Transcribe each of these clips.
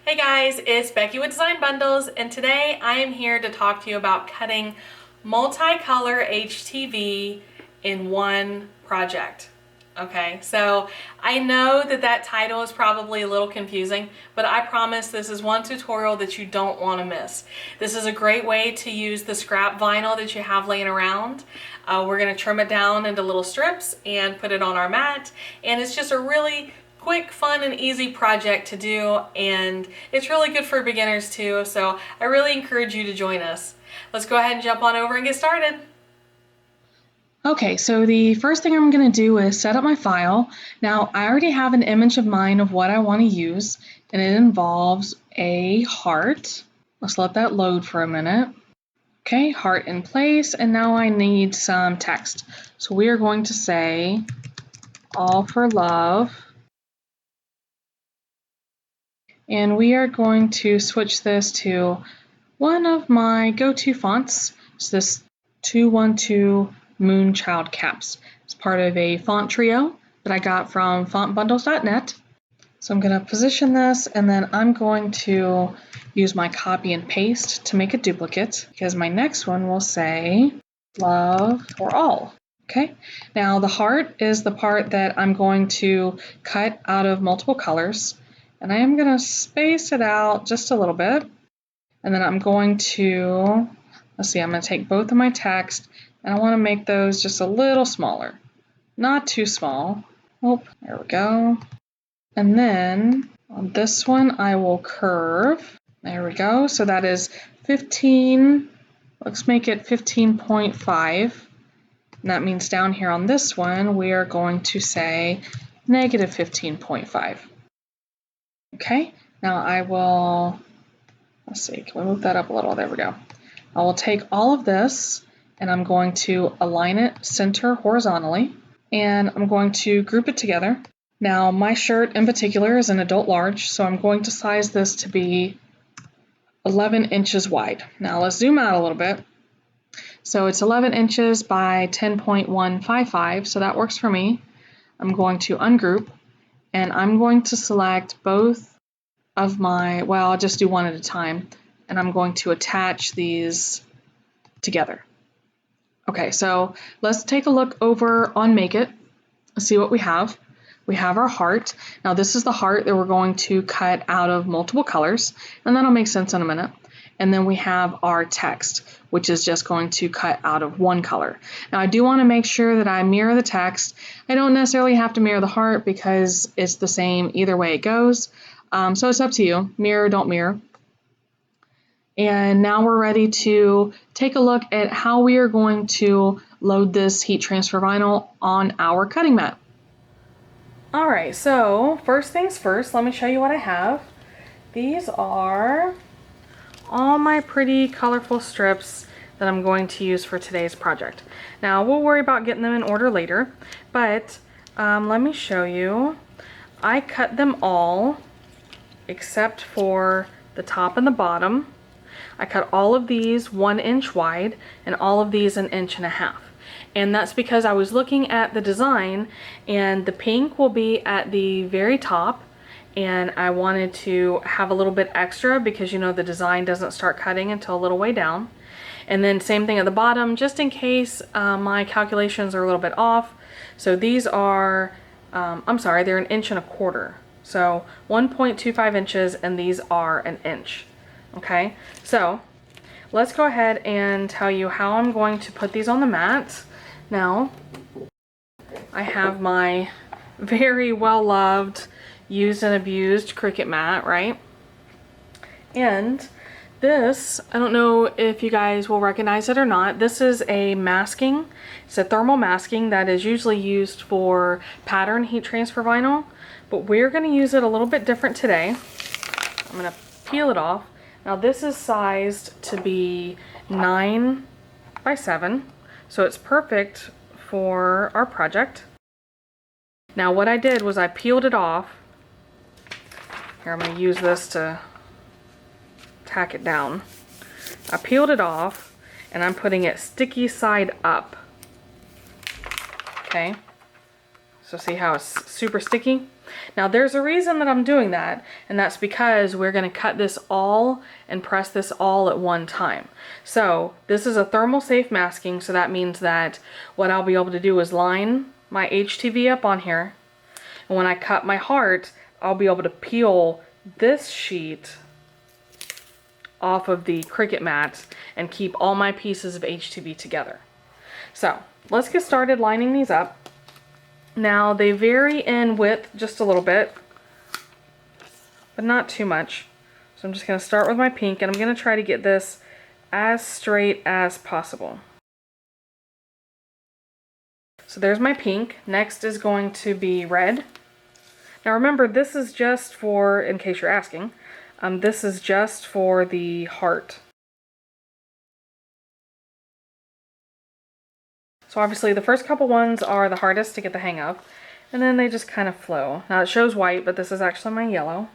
Hey guys, it's Becky with Design Bundles, and today I am here to talk to you about cutting multicolor HTV in one project. Okay, so I know that title is probably a little confusing, but I promise this is one tutorial that you don't want to miss. This is a great way to use the scrap vinyl that you have laying around. We're going to trim it down into little strips and put it on our mat, and it's just a really quick, fun, and easy project to do, and it's really good for beginners too, so I really encourage you to join us. Let's go ahead and jump on over and get started. Okay, so the first thing I'm going to do is set up my file. Now, I already have an image of mine of what I want to use, and it involves a heart. Let's let that load for a minute. Okay, heart in place, and now I need some text. So we are going to say, all for love. And we are going to switch this to one of my go-to fonts. It's this 212 Moonchild Caps. It's part of a font trio that I got from fontbundles.net. So I'm going to position this, and then I'm going to use my copy and paste to make a duplicate, because my next one will say love for all. Okay, now the heart is the part that I'm going to cut out of multiple colors, and I am going to space it out just a little bit. And then I'm going to, I'm going to take both of my text, and I want to make those just a little smaller. Not too small. Oh, there we go. And then on this one, I will curve. There we go. So that is 15. Let's make it 15.5. And that means down here on this one, we are going to say negative 15.5. Okay, now I will, let's see, can we move that up a little? There we go. I will take all of this, and I'm going to align it center horizontally, and I'm going to group it together. Now, my shirt in particular is an adult large, so I'm going to size this to be 11 inches wide. Now, let's zoom out a little bit. So it's 11 inches by 10.155, so that works for me. I'm going to ungroup, and I'm going to select both of my, well, I'll just do one at a time, and I'm going to attach these together. Okay, so let's take a look over on Make It, see what we have. We have our heart. Now this is the heart that we're going to cut out of multiple colors, and that'll make sense in a minute. And then we have our text, which is just going to cut out of one color. Now I do want to make sure that I mirror the text. I don't necessarily have to mirror the heart because it's the same either way it goes. So it's up to you. Mirror, don't mirror. And now we're ready to take a look at how we are going to load this heat transfer vinyl on our cutting mat. All right, so first things first, let me show you what I have. These are all my pretty colorful strips that I'm going to use for today's project. Now we'll worry about getting them in order later, but let me show you. I cut them all except for the top and the bottom. I cut all of these 1 inch wide and all of these 1.5 inches. And that's because I was looking at the design, and the pink will be at the very top, and I wanted to have a little bit extra because you know the design doesn't start cutting until a little way down. And then same thing at the bottom, just in case my calculations are a little bit off. So these are, I'm sorry, they're 1.25 inches. So 1.25 inches, and these are 1 inch. Okay, so let's go ahead and tell you how I'm going to put these on the mat. Now, I have my very well-loved, used and abused Cricut mat, right? And this, I don't know if you guys will recognize it or not, this is a masking. It's a thermal masking that is usually used for pattern heat transfer vinyl, but we're going to use it a little bit different today. I'm going to peel it off. Now this is sized to be 9 by 7, so it's perfect for our project. Now what I did was I peeled it off. Here, I'm going to use this to tack it down. I peeled it off, and I'm putting it sticky side up. Okay, So see how it's super sticky? Now there's a reason that I'm doing that, and that's because we're going to cut this all and press this all at one time. So this is a thermal safe masking, so that means that what I'll be able to do is line my HTV up on here, and when I cut my heart, I'll be able to peel this sheet off of the Cricut mat and keep all my pieces of HTV together. So let's get started lining these up. Now they vary in width just a little bit, but not too much. So I'm just going to start with my pink, and I'm going to try to get this as straight as possible. So there's my pink. Next is going to be red. Now remember, this is just for, in case you're asking, this is just for the heart. So obviously the first couple ones are the hardest to get the hang of, and then they just kind of flow. Now it shows white, but this is actually my yellow.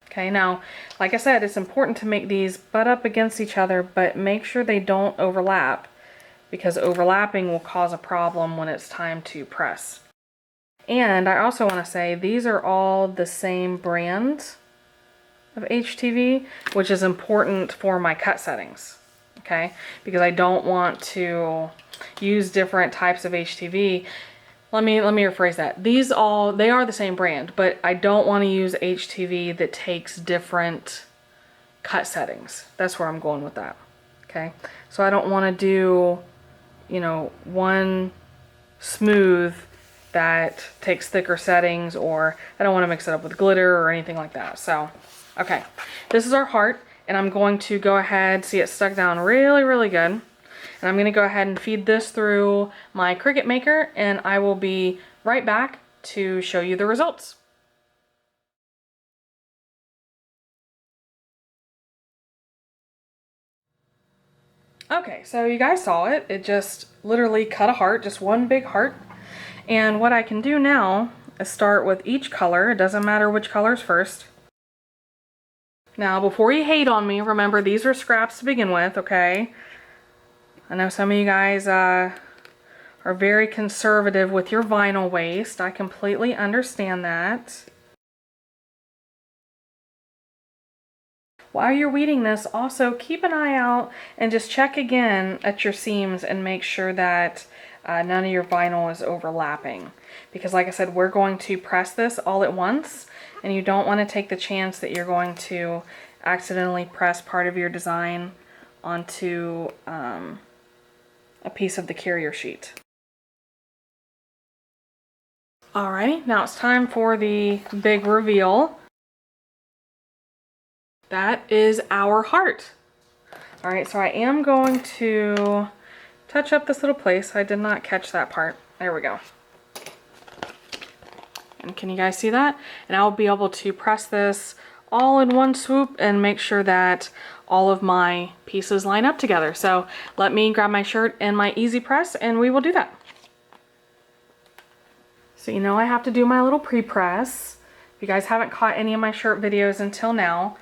Okay, now, like I said, it's important to make these butt up against each other, but make sure they don't overlap, because overlapping will cause a problem when it's time to press. And I also want to say these are all the same brand of HTV, which is important for my cut settings. Okay, because I don't want to use different types of HTV. Let me rephrase that. They are the same brand, but I don't want to use HTV that takes different cut settings. That's where I'm going with that. Okay, so I don't want to do, you know, one smooth that takes thicker settings, or I don't want to mix it up with glitter or anything like that. So, okay, this is our heart, and I'm going to go ahead, see it stuck down really, really good. And I'm going to go ahead and feed this through my Cricut Maker, and I will be right back to show you the results. Okay, so you guys saw it. It just literally cut a heart, just one big heart. And what I can do now is start with each color. It doesn't matter which color's first. Now, before you hate on me, remember these are scraps to begin with, okay? I know some of you guys are very conservative with your vinyl waste. I completely understand that. While you're weeding this, also keep an eye out and just check again at your seams and make sure that none of your vinyl is overlapping. Because like I said, we're going to press this all at once, and you don't want to take the chance that you're going to accidentally press part of your design onto a piece of the carrier sheet. Alrighty, now it's time for the big reveal. That is our heart. Alright, so I am going to touch up this little place. I did not catch that part. There we go. And can you guys see that? And I'll be able to press this all in one swoop and make sure that all of my pieces line up together. So let me grab my shirt and my easy press, and we will do that. So you know I have to do my little pre-press. If you guys haven't caught any of my shirt videos until now,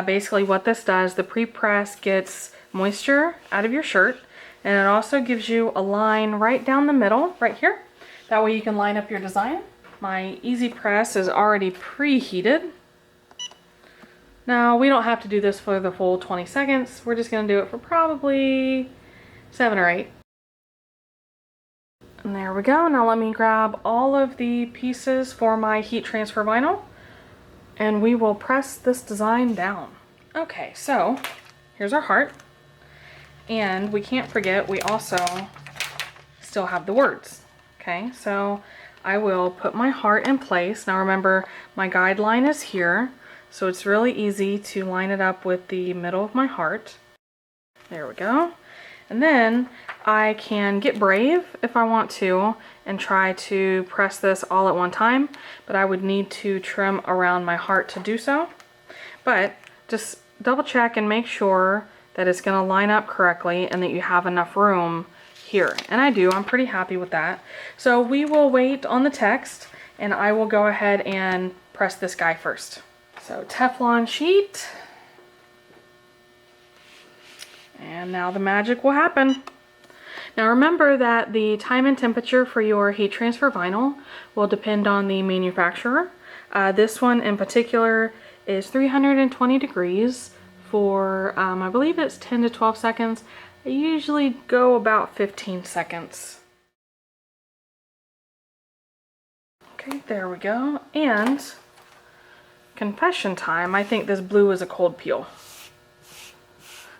basically what this does, the pre-press gets moisture out of your shirt, and it also gives you a line right down the middle, right here. That way you can line up your design. My easy press is already preheated. Now, we don't have to do this for the full 20 seconds. We're just going to do it for probably 7 or 8. And there we go. Now let me grab all of the pieces for my heat transfer vinyl, and we will press this design down. Okay, so here's our heart. And we can't forget, we also still have the words. Okay, so I will put my heart in place. Now remember, my guideline is here. So it's really easy to line it up with the middle of my heart. There we go. And then I can get brave if I want to and try to press this all at one time, but I would need to trim around my heart to do so. But just double check and make sure that it's going to line up correctly and that you have enough room here. And I do. I'm pretty happy with that. So we will wait on the text, and I will go ahead and press this guy first. So Teflon sheet, and now the magic will happen. Now remember that the time and temperature for your heat transfer vinyl will depend on the manufacturer. This one in particular is 320 degrees for, I believe it's 10 to 12 seconds. I usually go about 15 seconds. Okay, there we go. And confession time, I think this blue is a cold peel.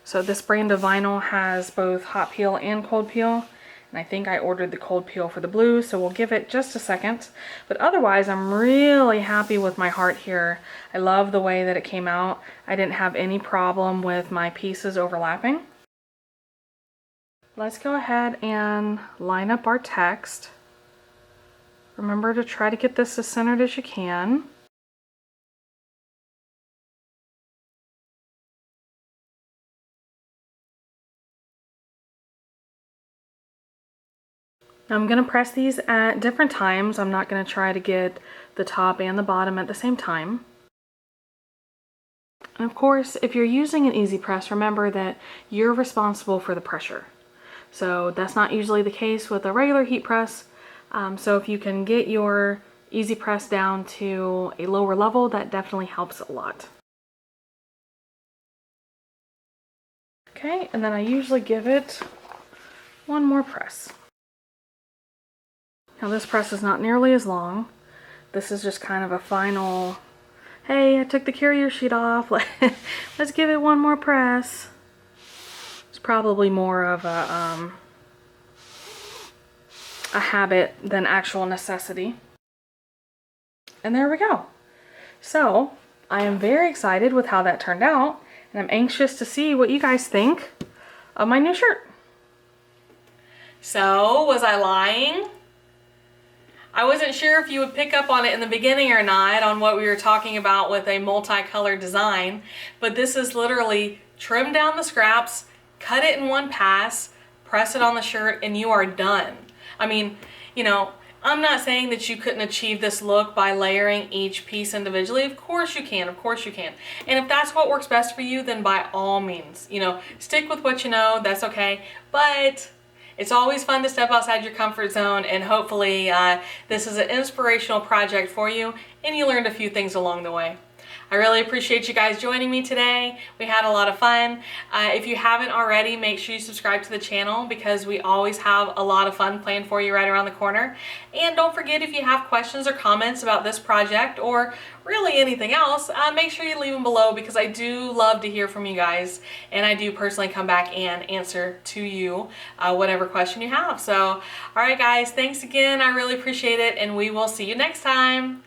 So this brand of vinyl has both hot peel and cold peel. And I think I ordered the cold peel for the blue, so we'll give it just a second. But otherwise, I'm really happy with my heart here. I love the way that it came out. I didn't have any problem with my pieces overlapping. Let's go ahead and line up our text. Remember to try to get this as centered as you can. I'm going to press these at different times. I'm not going to try to get the top and the bottom at the same time. And of course, if you're using an easy press, remember that you're responsible for the pressure. So that's not usually the case with a regular heat press. So if you can get your easy press down to a lower level, that definitely helps a lot. Okay, and then I usually give it one more press. Now this press is not nearly as long. This is just kind of a final, hey, I took the carrier sheet off, let's give it one more press. It's probably more of a habit than actual necessity. And there we go. So I am very excited with how that turned out, and I'm anxious to see what you guys think of my new shirt. So, was I lying? I wasn't sure if you would pick up on it in the beginning or not on what we were talking about with a multicolored design, but this is literally trim down the scraps, cut it in one pass, press it on the shirt, and you are done. I mean, you know, I'm not saying that you couldn't achieve this look by layering each piece individually. Of course you can, of course you can. And if that's what works best for you, then by all means, you know, stick with what you know, that's okay. But it's always fun to step outside your comfort zone, and hopefully this is an inspirational project for you and you learned a few things along the way. I really appreciate you guys joining me today. We had a lot of fun. If you haven't already, make sure you subscribe to the channel because we always have a lot of fun planned for you right around the corner. And don't forget, if you have questions or comments about this project or really anything else, make sure you leave them below because I do love to hear from you guys, and I do personally come back and answer to you whatever question you have. So, all right guys, thanks again. I really appreciate it, and we will see you next time.